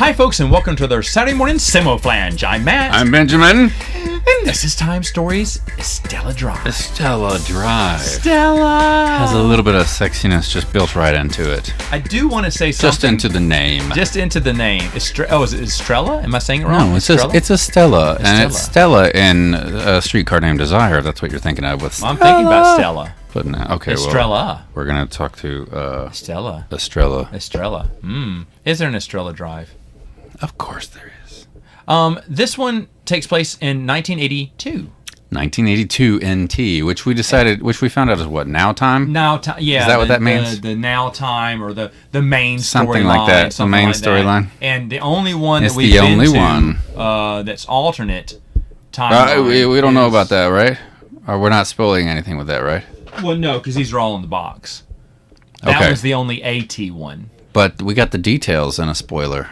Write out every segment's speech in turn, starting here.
Hi, folks, and welcome to their Saturday morning Samoflange. I'm Matt. I'm Benjamin. And this is Time Stories Estella Drive. Estella Drive. Stella! Has a little bit of sexiness just built right into it. I do want to say something. Just into the name. Just into the name. Is it Estrella? Am I saying it wrong? No, it's Estella. And it's Stella in A Streetcar Named Desire. That's what you're thinking of with Stella. I'm thinking about Stella. But no, okay, Estrella. Well, we're going to talk to Estella. Estrella. Estrella. Is there an Estrella Drive? Of course there is. This one takes place in 1982. 1982 NT, which we found out is what, now time? Now time, yeah. Is that what that means? The now time or the main storyline. Something like that. The main storyline. And the only one it's that we've been to that's alternate time. We don't know about that, right? Or we're not spoiling anything with that, right? Well, no, because these are all in the box. That was the only AT one. But we got the details in a spoiler.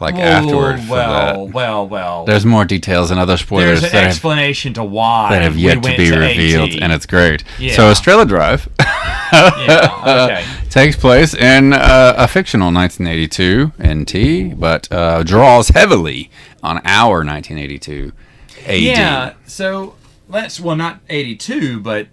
Afterward. Well. There's more details and other spoilers. There's an explanation to why that have yet to be revealed, and it's great. Yeah. So Estrella Drive takes place in a fictional 1982 NT, but draws heavily on our 1982 AD. Yeah, so not 82, but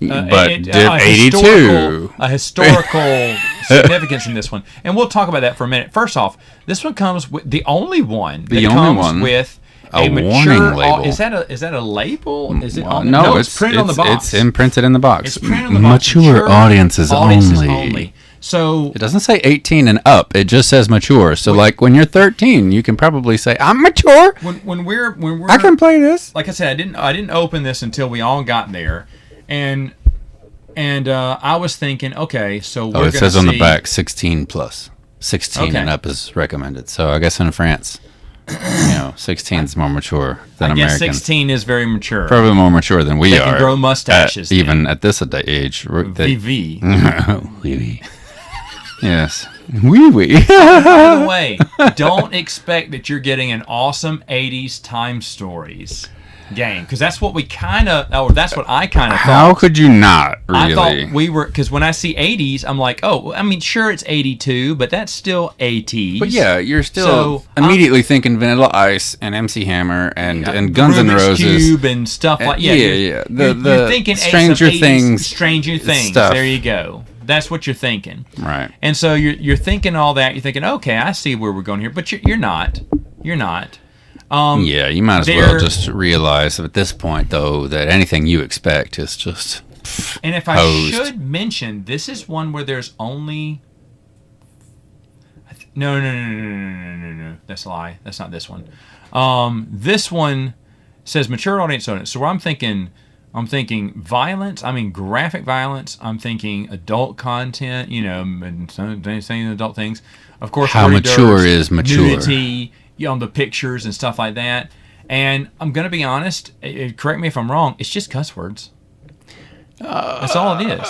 82. A historical significance in this one, and we'll talk about that for a minute. First off, this one comes with the only one with a mature warning label. Is that a label? Is it on? No, it's printed on the box. It's imprinted in the box. It's printed on the box. Mature audiences only. So it doesn't say 18 and up. It just says mature. So when you're 13, you can probably say I'm mature. When we're I can play this. Like I said, I didn't open this until we all got there. And I was thinking, okay, so we're going to see... it says on the back, 16 plus. 16 and up is recommended. So I guess in France, 16 is more mature than Americans. I guess 16 is very mature. Probably more mature than we they are. They can grow mustaches. Even at this age. VV. Oui. Yes. Oui. By the way, don't expect that you're getting an awesome 80s Time Stories game, because that's what I kind of thought. How could you not, really? I thought we were, because when I see 80s, I'm like, sure, it's 82, but that's still 80s. But yeah, you're still immediately thinking Vanilla Ice and MC Hammer and Guns N' Rubik's Roses. Cube and stuff like Yeah. You're thinking Stranger Things stuff. There you go. That's what you're thinking. Right. And so you're thinking all that. You're thinking, okay, I see where we're going here, but you're not. You're not. You might as well just realize at this point, though, that anything you expect is just And if I should mention, this is one where there's only... No. That's a lie. That's not this one. This one says mature audience on it. So I'm thinking violence. Graphic violence. I'm thinking adult content, and saying adult things. Of course, how mature is mature. Nudity, on the pictures and stuff like that. And I'm going to be honest, correct me if I'm wrong, it's just cuss words. That's all it is.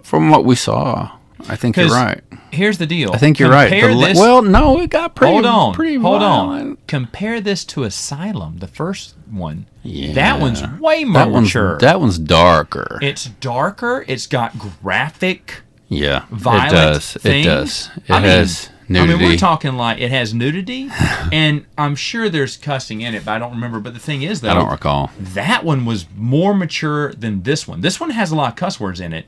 From what we saw, I think you're right. Here's the deal. I think you're right. It got pretty Hold violent. on. Compare this to Asylum, the first one. Yeah. That one's way more mature. That one's darker. It's darker. It's got graphic violent things. It does. It has nudity. We're talking like it has nudity, and I'm sure there's cussing in it, but I don't remember. But the thing is, though, I don't recall. That one was more mature than this one. This one has a lot of cuss words in it,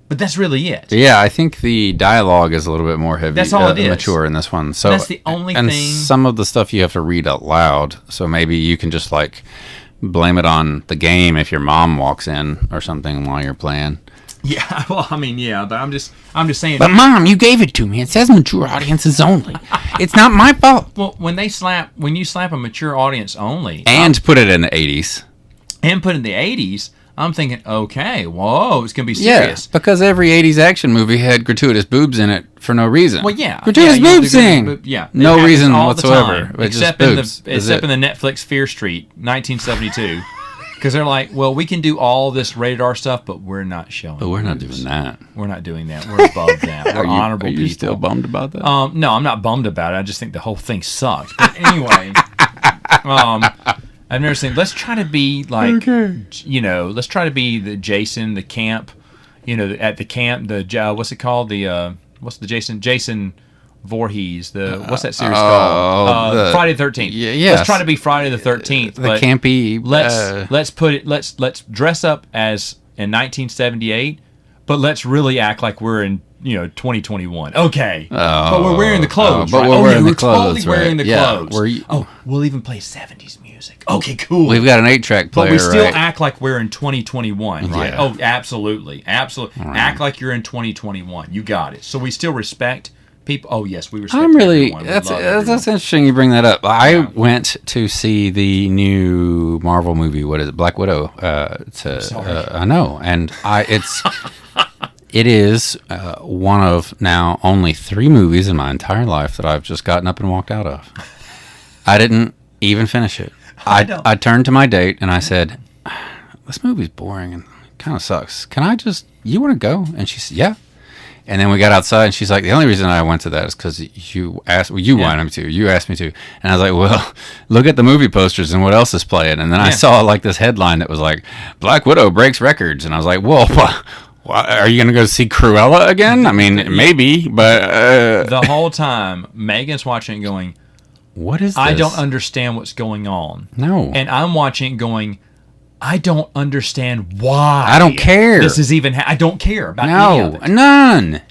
but that's really it. Yeah, I think the dialogue is a little bit more heavy. That's all it is. Mature in this one. So that's the only thing. And some of the stuff you have to read out loud. So maybe you can just blame it on the game if your mom walks in or something while you're playing. Yeah, but I'm just saying. But Mom, you gave it to me. It says mature audiences only. It's not my fault. Well, when you slap a mature audience only, and put it in the 80s, I'm thinking, okay, whoa, it's gonna be serious. Yeah, because every 80s action movie had gratuitous boobs in it for no reason. Well, yeah, gratuitous boobsing. No reason whatsoever. Except in the Netflix Fear Street, 1972. Because they're like, well, we can do all this rated R stuff, but we're not showing. But we're not doing that. We're not doing that. We're above that. We're honorable people. Are you still bummed about that? No, I'm not bummed about it. I just think the whole thing sucks. But anyway, I've never seen. Let's try to be like, let's try to be the Jason, the camp, at the camp, what's it called? What's the Jason? Voorhees. What's that series called? Friday the 13th. Yes. Let's try to be Friday the 13th. The campy. Let's dress up as in 1978, but let's really act like we're in 2021. Okay. But we're wearing the clothes. But right? we're wearing the we're clothes. Totally wearing the Yeah. clothes. We'll even play 70s music. Okay, cool. We've got an 8-track player. But we still right? act like we're in 2021, right? Yeah. Oh, absolutely. Absolutely. Right. Act like you're in 2021. You got it. So we still respect people. Oh, yes, we respect everyone. That's interesting you bring that up. I went to see the new Marvel movie. What is it? Black Widow. I know. And it is one of now only 3 movies in my entire life that I've just gotten up and walked out of. I didn't even finish it. I turned to my date and I said, this movie's boring and kind of sucks. You want to go? And she said, yeah. And then we got outside and she's like, the only reason I went to that is because you asked, wanted me to. You asked me to. And I was like, well, look at the movie posters and what else is playing. And then I saw like this headline that was like, Black Widow breaks records. And I was like, whoa, are you going to go see Cruella again? I mean, maybe, but... The whole time, Megan's watching it going, what is this? I don't understand what's going on. No. And I'm watching it going, I don't understand why. I don't care. This is even... I don't care about any of it.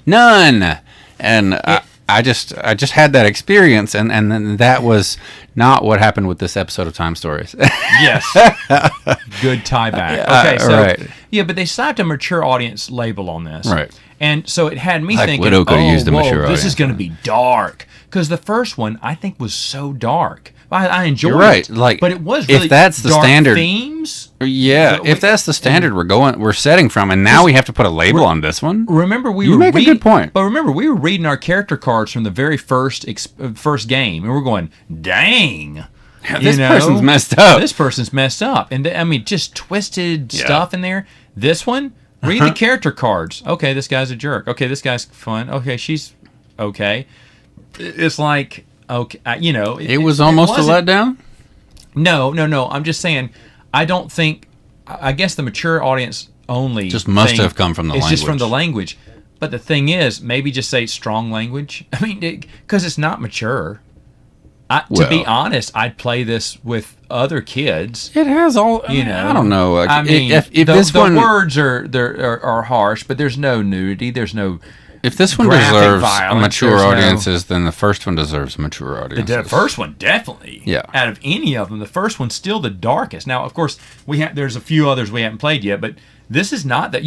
None. And I just had that experience, and then that was not what happened with this episode of Time Stories. Yes. Good tie back. Okay, so... Right. Yeah, but they slapped a mature audience label on this. Right. And so it had me Black thinking, Widow could have used a mature this audience. is going to be dark. Because the first one, I think, was so dark. I enjoyed You're right. it. Like, but it was really if that's the dark standard themes. Yeah, if that's the standard we're setting from, and now we have to put a label on this one. Remember, you make a good point. But remember, we were reading our character cards from the very first game, and we're going, dang. This person's messed up. This person's messed up. And I mean, just twisted stuff in there. This one, read the character cards. Okay, this guy's a jerk. Okay, this guy's fun. Okay, she's okay. It's like, okay, it was almost a letdown? No. I'm just saying, I don't think, I guess the mature audience only just must have come from the language. It's just from the language. But the thing is, maybe just say strong language. I mean, because it's not mature. To be honest, I'd play this with other kids. It has all, I don't know. I mean, if the words are harsh, but there's no nudity, there's no. If this one deserves mature audiences, then the first one deserves mature audiences. The first one, definitely. Yeah. Out of any of them, the first one's still the darkest. Now, of course, there's a few others we haven't played yet, but this is not that.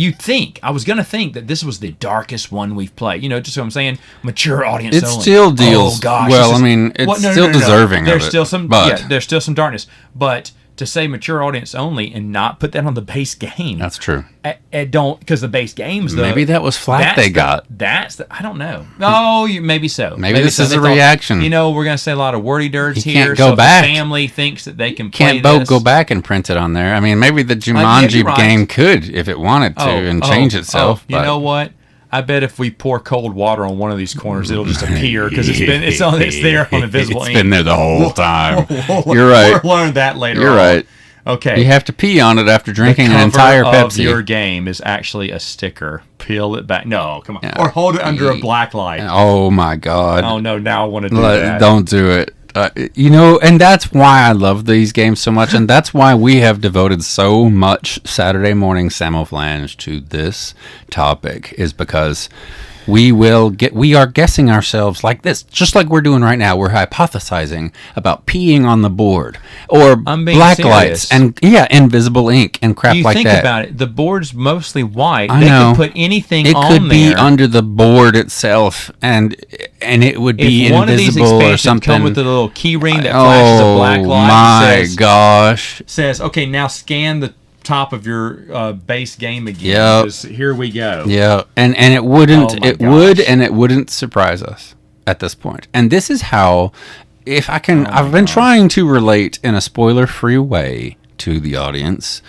I was going to think that this was the darkest one we've played. Just what I'm saying? Mature audience only. It still deals. Oh, gosh. Well, it's still deserving of it. There's still some darkness. But to say mature audience only and not put that on the base game. That's true. Because the base game's maybe that was flack they got. I don't know. Oh, maybe so. Maybe this is a reaction. We're going to say a lot of wordy dirts here. Can't go back. If the family thinks that they can play Can't both go back and print it on there. I mean, maybe the Jumanji game could if it wanted to and change itself. You know what? I bet if we pour cold water on one of these corners, it'll just appear because it's there on invisible ink. It's been there the whole time. You're right. We'll learn that later. You're right. Okay. You have to pee on it after drinking an entire Pepsi. The cover of your game is actually a sticker. Peel it back. No, come on. Yeah. Or hold it under a black light. Oh my God. Oh no! Now I want to do that. Don't do it. And that's why I love these games so much, and that's why we have devoted so much Saturday morning Samoflange to this topic, is because we are guessing ourselves like this, just like we're doing right now. We're hypothesizing about peeing on the board or black lights and invisible ink and crap like that. You think about it, the board's mostly white. They could put anything on there. It could be under the board itself, and it would be invisible or something. If one of these expansions come with a little key ring that flashes a black light, my gosh, says, okay, now scan the top of your base game again. Yep. Here we go. Yeah, and it wouldn't it wouldn't surprise us at this point. And this is how, if I can, I've been trying to relate in a spoiler-free way to the audience.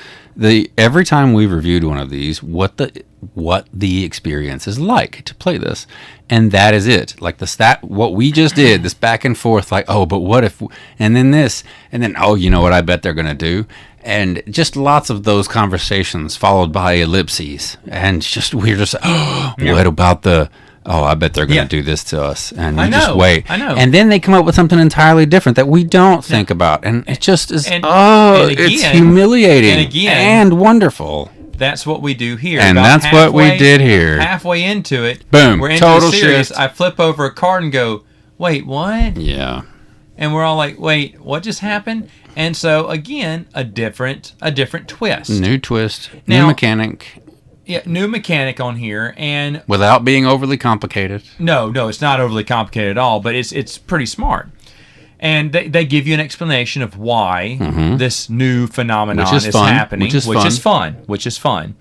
Every time we've reviewed one of these, what the experience is like to play this, and that is it. Like what we just did, this back and forth, like, oh, but what if, and then this, and then, oh, you know what I bet they're gonna do. And just lots of those conversations followed by ellipses. And we're just, what about the, oh, I bet they're going to Yeah. do this to us, and I you just know, wait. I know. And then they come up with something entirely different that we don't think about, and it just is. and It's again- humiliating and again- and wonderful. That's what we do here. And About that's what we did here. Halfway into it, Boom, we're into total the series. shift. I flip over a card and go, "Wait, what?" Yeah. And we're all like, "Wait, what just happened?" And so again, a different twist. New twist, Now- new mechanic, Yeah, new mechanic on here, and without being overly complicated. no, it's not overly complicated at all, but it's pretty smart. And they give you an explanation of why this new phenomenon Which is is fun, happening, which is fun.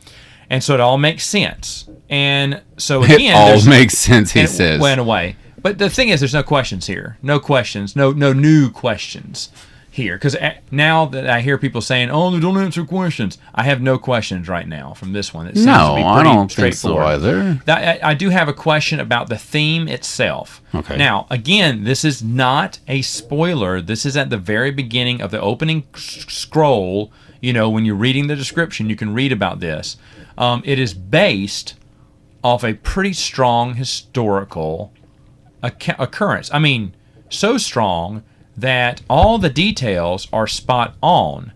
And so it all makes sense. And so It again, all there's- makes sense, he and it says. went away. But the thing is, there's no questions here. No questions. No new questions here. Because now that I hear people saying, "Oh, they don't answer questions," I have no questions right now from this one. It seems to No, be I pretty don't think so straightforward. either. I do have a question about the theme itself. Okay. Now, again, this is not a spoiler. This is at the very beginning of the opening scroll. You know, when you're reading the description, you can read about this. It is based off a pretty strong historical occurrence. I mean, so strong that all the details are spot on.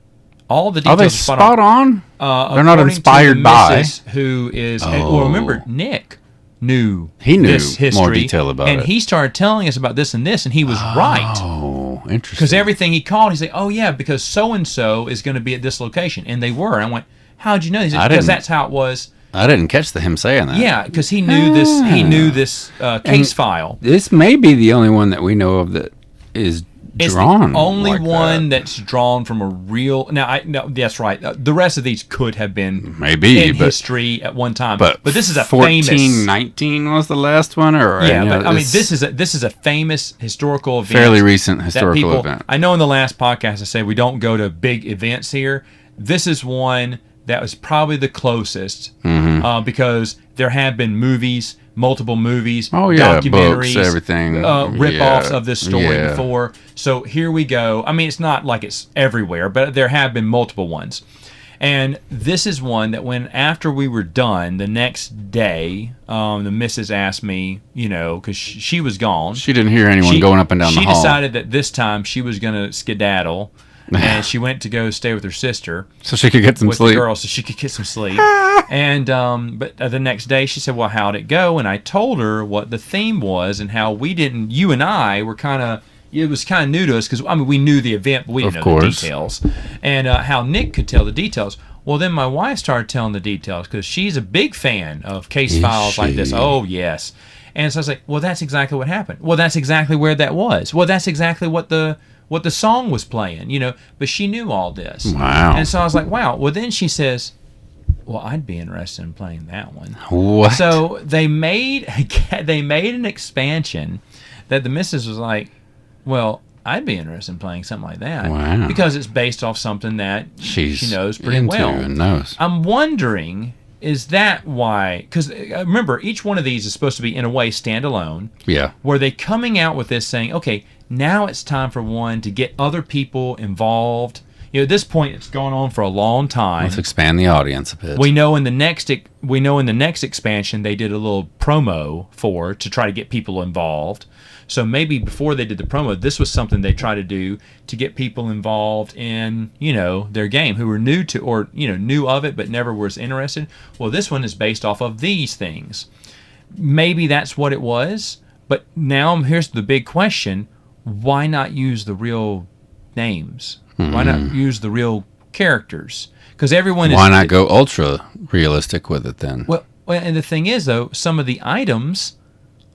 All the Are details they are spot on? They're not according to inspired the by. missus Who is? Well, remember, Nick knew He knew this history, more detail about and it. he started telling us about this and this, and he was right. Oh, interesting. Because everything he called, he's like, "Oh yeah, because so and so is going to be at this location," and they were. And I went, "How'd you know?" He said, I "Because didn't- that's how it was." I didn't catch him saying that. Yeah, because he knew this. He knew this case file. This may be the only one that we know of that is It's drawn. the only like one that. that's drawn from a real. Now, no, that's right. The rest of these could have been Maybe, in but- history at one time. But this is a 1419 was the last one, or famous. Yeah, you know, but I mean, it's this is a famous historical event. fairly recent that historical people, event. I know in the last podcast I said we don't go to big events here. This is one that was probably the closest because there have been movies, multiple movies, Oh, yeah, documentaries, books, everything. rip-offs Yeah, of this story yeah. before. So here we go. I mean, it's not like it's everywhere, but there have been multiple ones. And this is one that when after we were done, the next day, the missus asked me, you know, because she was gone. She didn't hear anyone going up and down the hall. She decided that this time she was going to skedaddle, and she went to go stay with her sister so she could get some with sleep. the girls so she could get some sleep. And but the next day she said, "Well, how'd it go?" And I told her what the theme was and how we didn't. You and I were kind of. It was kind of new to us because I mean we knew the event, but we didn't Of know the course. details. And how Nick could tell the details. Well, then my wife started telling the details because she's a big fan of case Is files like this. she? Oh yes. And so I was like, "Well, that's exactly what happened. Well, that's exactly where that was. Well, that's exactly what the song was playing, you know." But she knew all this. Wow. And so I was like, "Wow." Well, then she says, "Well, I'd be interested in playing that one." What? So they made an expansion that the missus was like, "Well, I'd be interested in playing something like that." Wow. Because it's based off something that She's she knows pretty into well. and knows. I'm wondering, is that why? Because remember, each one of these is supposed to be in a way standalone. Yeah. Were they coming out with this saying, "Okay, now it's time for one to get other people involved"? You know, at this point, it's gone on for a long time. Let's expand the audience a bit. We know in the next expansion they did a little promo to try to get people involved. So maybe before they did the promo, this was something they tried to do to get people involved in, you know, their game who were new to or, you know, knew of it but never was interested. Well, this one is based off of these things. Maybe that's what it was, but now here's the big question. Why not use the real names? Why not use the real characters? Because everyone is... Why not go ultra realistic with it then? Well, and the thing is, though, some of the items,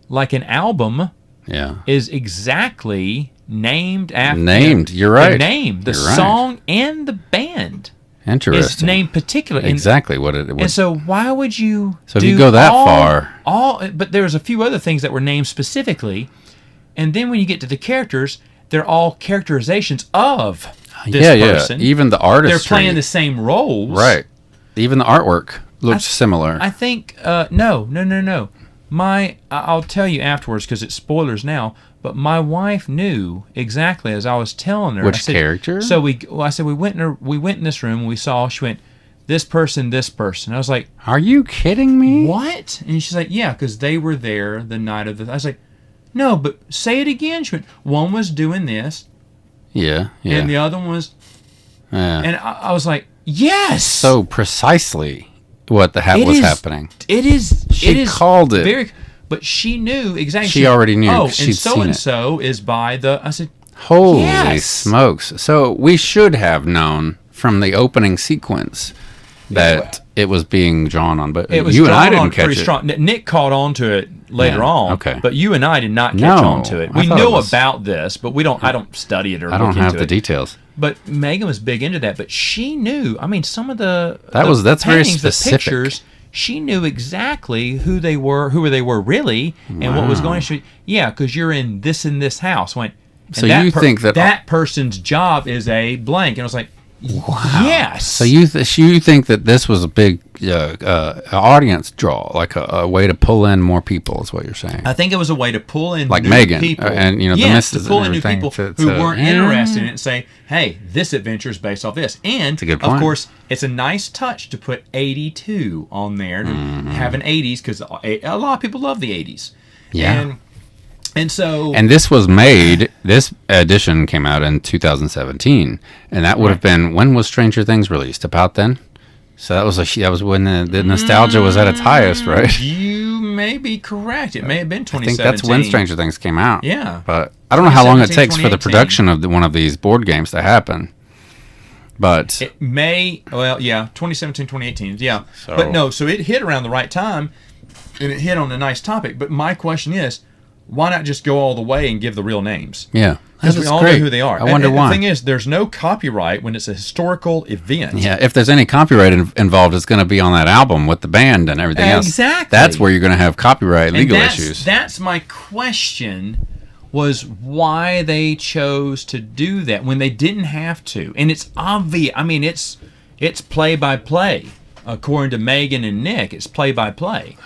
like an album, Yeah. is exactly named after... You're right. The name, the You're right. song, and the band is Interesting. named particularly. Exactly what it would. And so why would you So if do you go that far- But there's a few other things that were named specifically, and then when you get to the characters, they're all characterizations of this person. Even the artistry. They're playing the same roles. Right. Even the artwork looks similar. I think no. I'll tell you afterwards because it's spoilers now. But my wife knew exactly as I was telling her. Which I said, character? So I said we went in this room and we saw. She went, this person, this person. I was like, Are you kidding me? what? And she's like, yeah, because they were there the night of the. I was like, no, but say it again. She went, one was doing this, Yeah. and the other one was, Yeah. and I was like, yes. So precisely what was happening. It is. She called it. Very, but she knew exactly. She already knew. Oh, She'd and so seen and it. so is by the. I said, Holy yes. smokes. So we should have known from the opening sequence that it was being drawn on, but it was you and I drawn on didn't catch pretty it. strong. Nick caught on to it later Yeah, on. okay. But you and I did not catch No, on to it. I We thought knew it was- about this, but we don't. I don't study it or I look don't have into the it. details. But Megan was big into that. But she knew. I mean, some of that's very paintings, specific. The pictures. She knew exactly who they were really, and what was going on. Yeah, because you're in this house. Went. And So you think that person's job is a blank? And I was like, yes. So you think that this was a big audience draw, like a way to pull in more people, is what you're saying? I think it was a way to pull in Like new Megan, people, and, the yes, misses to pull and in new everything people to- who to- weren't interested in it and say, "Hey, this adventure is based off this." And a good of point. course, it's a nice touch to put 82 on there to have an 80s because a lot of people love the 80s. Yeah. And so And this edition came out in 2017, and that would have been, when was Stranger Things released? About then? So that was when the nostalgia was at its highest, right? you may be correct. It may have been I 2017. think that's when Stranger Things came out. Yeah. But I don't know how long it 2017, takes for the 2018. production of one of these board games to happen. But It may, 2017, 2018, yeah. So- But no, so it hit around the right time, and it hit on a nice topic. But my question is, why not just go all the way and give the real names? yeah, Because we that's all great. know who they are. I wonder and why. The thing is, there's no copyright when it's a historical event. Yeah, if there's any copyright involved, it's going to be on that album with the band and everything else. Exactly. That's where you're going to have copyright And legal that's, issues. That's my question, was why they chose to do that when they didn't have to. And it's obvious. I mean, it's play by play. According to Megan and Nick, it's play by play.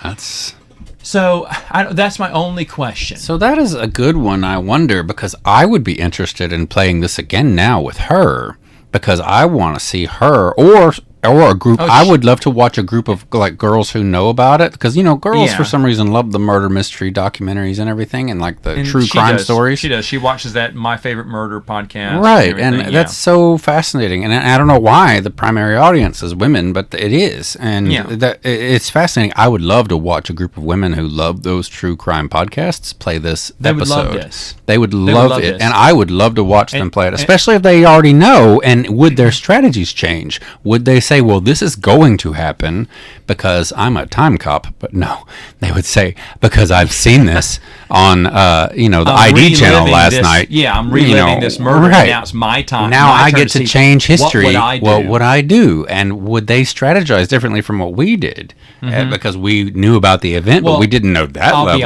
So that's my only question. So that is a good one, I wonder, because I would be interested in playing this again now with her, because I want to see her or a group. I would love to watch a group of like girls who know about it, because girls Yeah. for some reason love the murder mystery documentaries and everything, and like the And true she crime does. stories. She does. She watches that My Favorite Murder podcast. Right, everything, and that's so fascinating, and I don't know why the primary audience is women, but it is, and it's fascinating. I would love to watch a group of women who love those true crime podcasts play this They would episode. love this. They would love it, this. and I would love to watch them play it, especially if they already know. And would their strategies change? Would they say, "Well, this is going to happen because I'm a time cop"? But no, they would say, "Because I've seen this on the ID channel last night." Yeah, I'm reliving this murder. Right. Now it's my time. Now my I turn get to see change history. What would I do? And would they strategize differently from what we did? Because we knew about the event, but we didn't know that I'll level.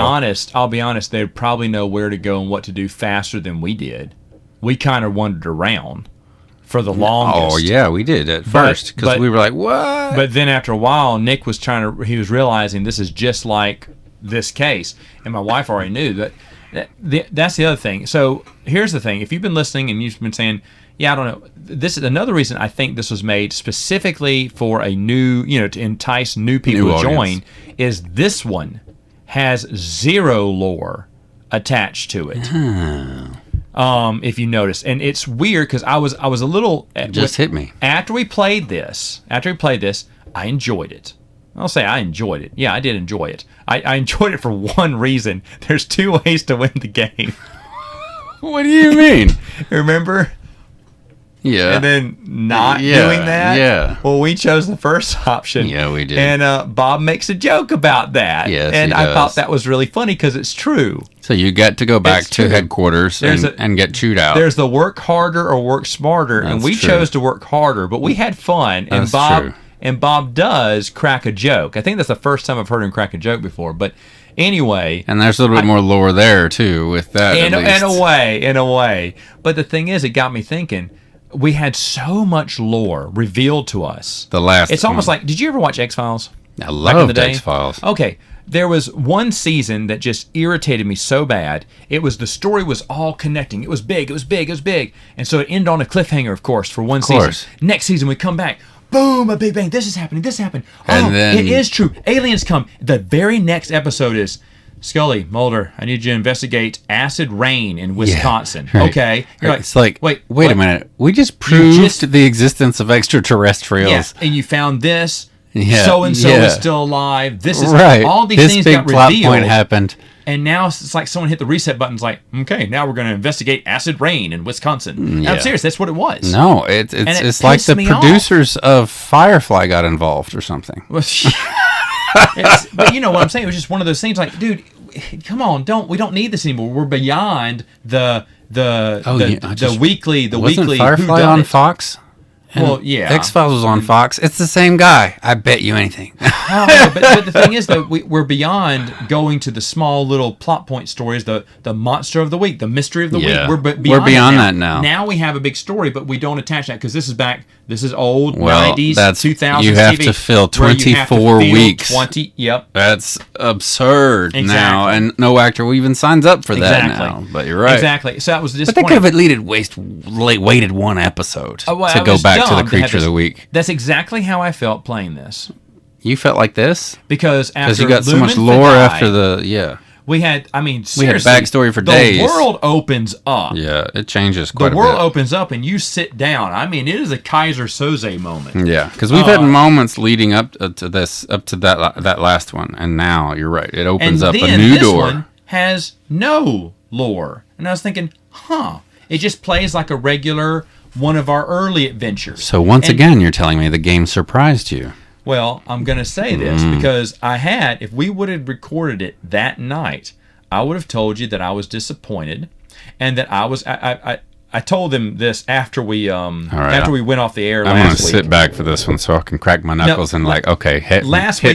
I'll be honest. They'd probably know where to go and what to do faster than we did. We kind of wandered around for the longest. Oh yeah, we did at first, because we were like, "What?" But then after a while, Nick was he was realizing this is just like this case, and my wife already knew that. That's the other thing. So here's the thing: if you've been listening and you've been saying, "Yeah, I don't know," this is another reason I think this was made specifically for a new, to entice new people to join. Is this one has zero lore attached to it. If you notice, and it's weird because I was a little just hit me after we played this. I enjoyed it. I'll say I enjoyed it. Yeah, I did enjoy it. I enjoyed it for one reason. There's two ways to win the game. What do you mean? Remember? Yeah. And then not doing that? Yeah. Well, we chose the first option. Yeah, we did. And Bob makes a joke about that. Yes, and he I does. thought that was really funny because it's true. So you get to go back It's to true. headquarters and get chewed out. There's the work harder or work smarter, and That's we true. chose to work harder, but we had fun. And That's true. Bob does crack a joke. I think that's the first time I've heard him crack a joke before. But anyway, And there's a little bit more lore there too with that. in at least. a way. But the thing is, it got me thinking. We had so much lore revealed to us. The last. It's almost like, did you ever watch X-Files? I Back in the loved day? X-Files. Okay. There was one season that just irritated me so bad. It was the story was all connecting. It was big. And so it ended on a cliffhanger, of course, for one season. Next season we come back. boom, a big bang. This is happening. This happened. And then- it is true. Aliens come. The very next episode is Scully, Mulder, I need you to investigate acid rain in Wisconsin. right. Okay. You're like, It's like, wait what? a minute. We just proved the existence of extraterrestrials. Yes, and you found this. Yeah, So and so yeah. is still alive. This is Right. all these this things big got plot revealed. point happened. And now it's like someone hit the reset button. It's like, okay, now we're going to investigate acid rain in Wisconsin. And I'm Yeah. serious. That's what it was. No, it's it it's like pissed the me off. producers of Firefly got involved or something. But you know what I'm saying? It was just one of those things. Like, dude, come on, we don't need this anymore. We're beyond the weekly Wasn't Firefly whodunit. on Fox? Well, yeah. X-Files was on Fox. It's the same guy. I bet you anything. Oh, but the thing is, though, we're beyond going to the small little plot point stories, the monster of the week, the mystery of the Yeah. week. We're beyond that now. Now we have a big story, but we don't attach that because this is old Well, 90s, that's 2000s you have TV, to fill where you have to 24 fill weeks. 20, yep. That's absurd now, Exactly. and no actor even signs up for that Exactly. now. But you're right. Exactly. So that was But they disappointing. could have at least waited one episode Well, to I go was back to dumb the have creature of this- the week. That's exactly how I felt playing this. You felt like this Because after you got so much Lumen lore died, after the we had, I mean, we had seriously, backstory for the days. world opens up. Yeah, it changes The quite a world bit. opens up and you sit down. I mean, it is a Kaiser Soze moment. Yeah, because we've had moments leading up to this, up to that last one, and now you're right. It opens And up then a new this door. one has no lore. And I was thinking, it just plays like a regular one of our early adventures. So once again, you're telling me the game surprised you. Well, I'm going to say this because if we would have recorded it that night, I would have told you that I was disappointed and that I told them this after we after we went off the air I'm going to last week. sit back for this one so I can crack my knuckles and okay, hit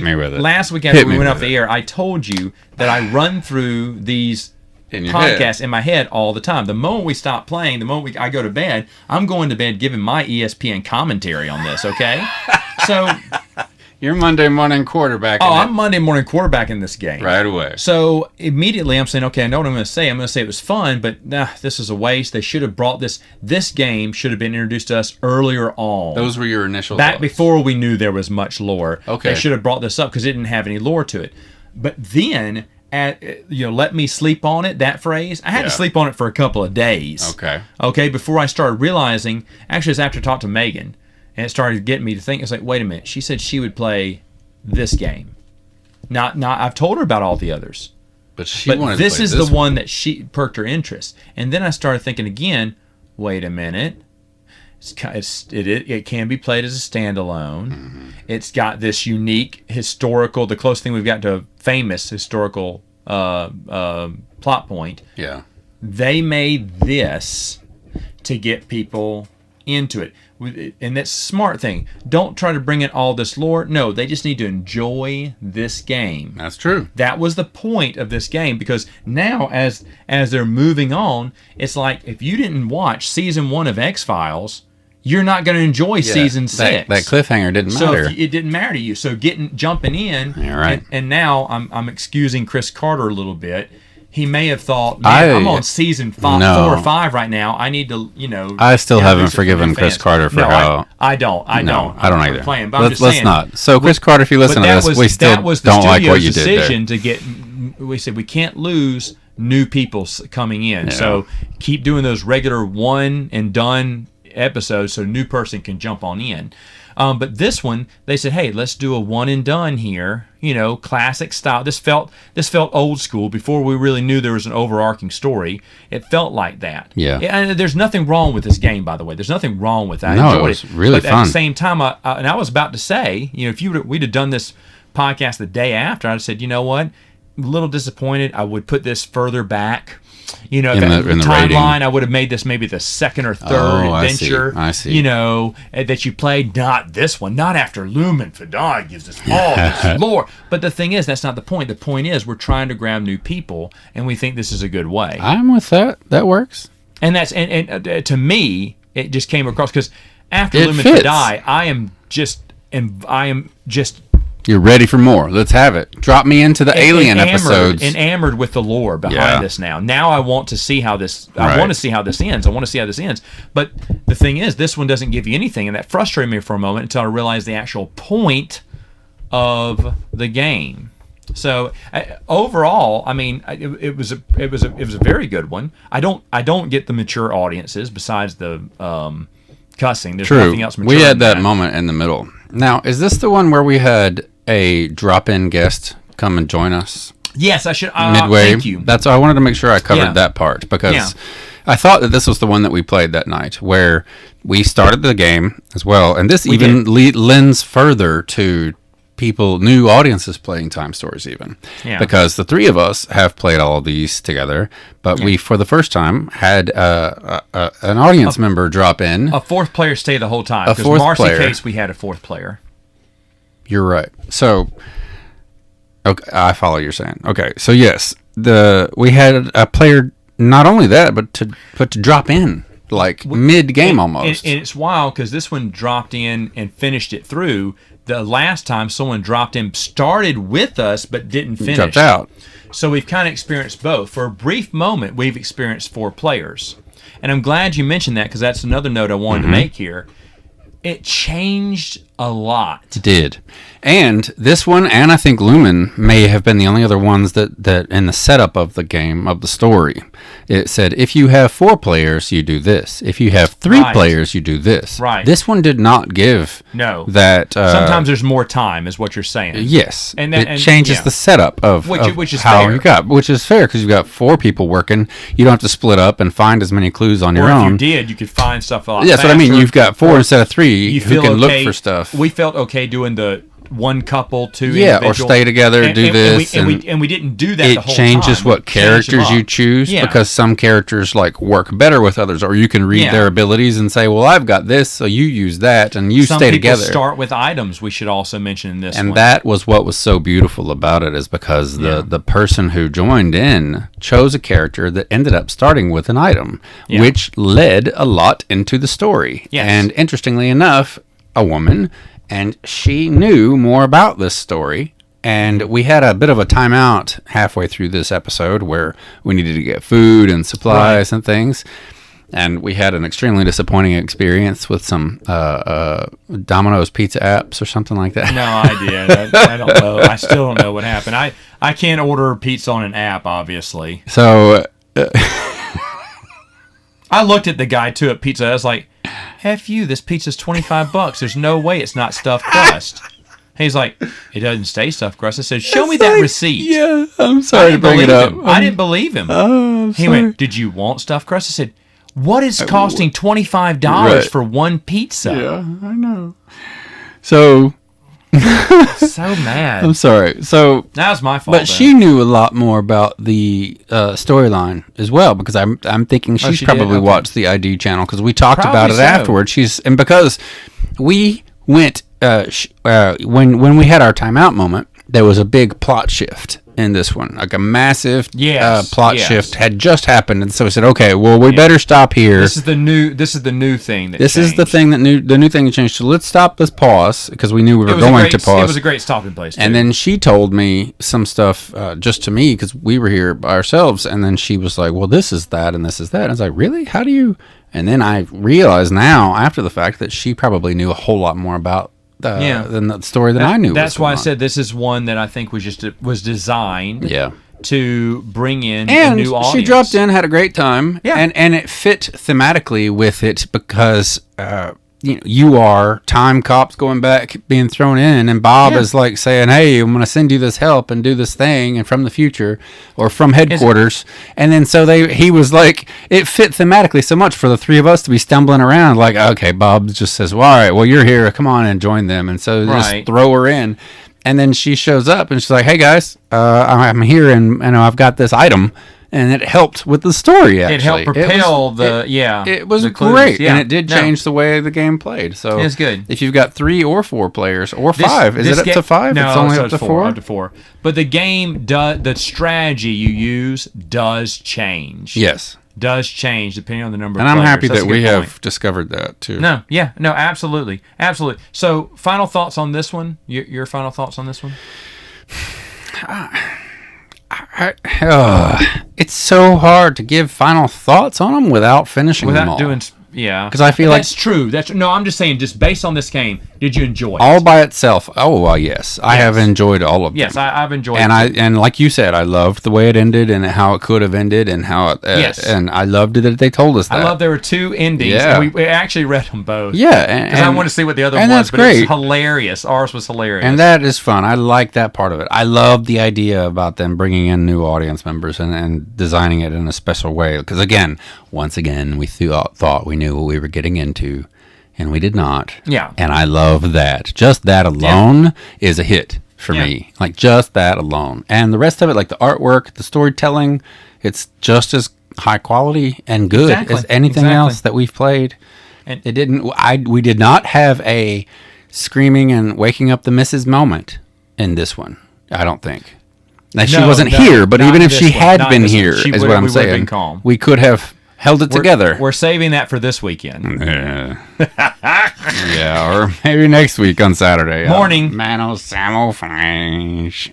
me with it. Last week after we went off the air, I told you that I run through these In your podcasts head. in my head all the time. The moment we stop playing, the moment I go to bed, I'm going to bed giving my ESPN commentary on this, okay? So, You're Monday morning quarterback. I'm Monday morning quarterback in this game. right away. So immediately I'm saying, okay, I know what I'm going to say. I'm going to say it was fun, but this is a waste. They should have brought this. This game should have been introduced to us earlier on. Those were your initial Back thoughts. before we knew there was much lore. Okay. They should have brought this up because it didn't have any lore to it. But then, let me sleep on it, that phrase. I had to sleep on it for a couple of days. Okay, before I started realizing, actually it's after I talked to Megan, and it started getting me to think, it's like, wait a minute, she said she would play this game. Not I've told her about all the others. But she wanted This to play is this the one that she perked her interest. And then I started thinking again, wait a minute. It can be played as a standalone. Mm-hmm. It's got this unique historical, the closest thing we've got to a famous historical plot point. Yeah. They made this to get people into it. And that's a smart thing. Don't try to bring in all this lore. No, they just need to enjoy this game. That's true. That was the point of this game, because now as they're moving on, it's like if you didn't watch season 1 of X-Files, you're not going to enjoy season 6. That cliffhanger didn't matter. So it didn't matter to you. So jumping in, You're right. and now I'm excusing Chris Carter a little bit. He may have thought, man, I'm on season 4 or 5 right now. I need to, I still haven't forgiven Chris Carter for how. I don't either. Playing, but let's not. So Chris Carter, if you listen to this, we still don't like what you did there. decision to get. We said we can't lose new people coming in, so keep doing those regular one and done episodes so a new person can jump on in. But this one, they said, hey, let's do a one and done here, classic style. This felt old school before we really knew there was an overarching story. It felt like that. Yeah. And there's nothing wrong with this game, by the way. There's nothing wrong with that. I No, enjoyed it was really but fun. At the same time, and I was about to say, if we'd have done this podcast the day after, I'd have said, you know what? A little disappointed. I would put this further back. In the timeline, rating. I would have made this maybe the second or third adventure. I see. That you played, not this one, not after Lumen Fedai gives us all this lore. But the thing is, that's not the point. The point is, we're trying to grab new people, and we think this is a good way. I'm with that. That works. And that's to me, it just came across because after It Lumen fits. Fedai, I am just You're ready for more. Let's have it. Drop me into the Alien episodes. Enamored with the lore behind this now. Now I want to see how this. I want to see how this ends. I want to see how this ends. But the thing is, this one doesn't give you anything, and that frustrated me for a moment until I realized the actual point of the game. So overall, I mean, it was a very good one. I don't get the mature audiences besides the cussing. There's nothing else mature. We had that moment in the middle. Now, is this the one where we had a drop-in guest come and join us? Yes, I should. Midway. Thank you. I wanted to make sure I covered that part because I thought that this was the one that we played that night where we started the game as well, and this lends further to new audiences playing Time Stories even. Yeah. Because the three of us have played all of these together, but we, for the first time, had an audience member drop in. A fourth player stay the whole time. Because Marcy case, we had a fourth player. You're right. So, okay, I follow what you're saying. Okay, so yes, we had a player, not only that, but to drop in. Like mid-game almost. And it's wild because this one dropped in and finished it through. The last time someone dropped in, started with us, but didn't finish. Dropped out. So we've kind of experienced both. For a brief moment, we've experienced 4 players. And I'm glad you mentioned that because that's another note I wanted to make here. It changed a lot. It did. And this one, and I think Lumen may have been the only other ones that in the setup of the game, of the story, it said, if you have 4 players, you do this. If you have 3 players, you do this. Right. This one did not give that. Sometimes there's more time, is what you're saying. Yes. And it changes the setup of which is how fair. you got, which is fair because you've got 4 people working. You don't have to split up and find as many clues on your own. If you did, you could find stuff a lot that's faster. what I mean. You've got 4 instead of 3 who can look for stuff. We felt okay doing the one couple, 2 individual. Or stay together, do this. And we didn't do that the whole time. It changes what characters you choose because some characters like work better with others, or you can read their abilities and say, well, I've got this, so you use that, and you stay together. Some people start with items, we should also mention in this one. And that was what was so beautiful about it, is because the person who joined in chose a character that ended up starting with an item, which led a lot into the story. Yes. And interestingly enough, a woman, and she knew more about this story. And we had a bit of a timeout halfway through this episode where we needed to get food and supplies and things. And we had an extremely disappointing experience with some Domino's pizza apps or something like that. No idea. I don't know. I still don't know what happened. I can't order pizza on an app, obviously. So I looked at the guy, too, at Pizza. I was like, F you, this pizza's $25. There's no way it's not stuffed crust. He's like, it doesn't say stuffed crust. I said, show me that receipt. Yeah, I'm sorry to bring it up. I didn't believe him. Oh, he went, did you want stuffed crust? I said, what is costing $25 for one pizza? Yeah, I know. So... so mad. I'm sorry. So that was my fault. But she knew a lot more about the storyline as well, because I'm thinking she's probably watched the ID channel because we talked about it afterwards. And because we went when we had our timeout moment, there was a big plot shift in this one, like a massive plot shift had just happened, and so we said, okay, well, we better stop here. This is the new thing. This is the thing the new thing that changed. So let's stop. Let's pause because we knew we were going to pause. It was a great stopping place. And then she told me some stuff just to me because we were here by ourselves, and then she was like, well, this is that and this is that. And I was like, really? How do you? And then I realized now after the fact that she probably knew a whole lot more about than the story that I knew. That's why I said this is one that I think was designed to bring in a new audience. She dropped in, had a great time, and it fit thematically with it because you are time cops going back, being thrown in, and Bob is like saying, hey, I'm going to send you this help and do this thing and from the future or from headquarters. And then so he was like, it fit thematically so much for the three of us to be stumbling around like, okay, Bob just says, well, all right, well, you're here, come on and join them. And so just throw her in. And then she shows up and she's like, hey guys, I'm here and I've got this item. And it helped with the story, actually. It helped propel It was great, and it did change the way the game played. So it's good. If you've got 3 or 4 players, or 5, is it up to 5? No, it's only up to 4? Up to 4. But the game, the strategy you use does change. Yes. does change depending on the number And of I'm players. happy That's that a good we point. have discovered that too. No, yeah, no, absolutely. Absolutely. So, final thoughts on this one? Your final thoughts on this one? It's so hard to give final thoughts on them without finishing them Without all. doing, yeah. 'Cause I feel like- that's true. No, I'm just saying, just based on this game, did you enjoy it? all by itself. Oh, well, yes. I have enjoyed all of them. Yes, I've enjoyed and it. and like you said, I loved the way it ended and how it could have ended and how it, Yes. and I loved it that they told us that. I love there were two endings. Yeah. And we actually read them both. Yeah, Because I want to see what the other and one that's was, but it great. was hilarious. Ours was hilarious. And that is fun. I like that part of it. I love the idea about them bringing in new audience members and designing it in a special way. Because once again, we thought we knew what we were getting into, and we did not. Yeah. And I love that. Just that alone is a hit for me. Like, just that alone. And the rest of it, like the artwork, the storytelling, it's just as high quality and good as anything else that we've played. And It didn't. We did not have a screaming and waking up the missus moment in this one. I don't think. Now, she wasn't here, but not even in if this she one, had not in been this one. here, She is would- what I'm we would have saying. been calm. We could have held it together. We're saving that for this weekend. Yeah, or maybe next week on Saturday. Morning. Samoflange.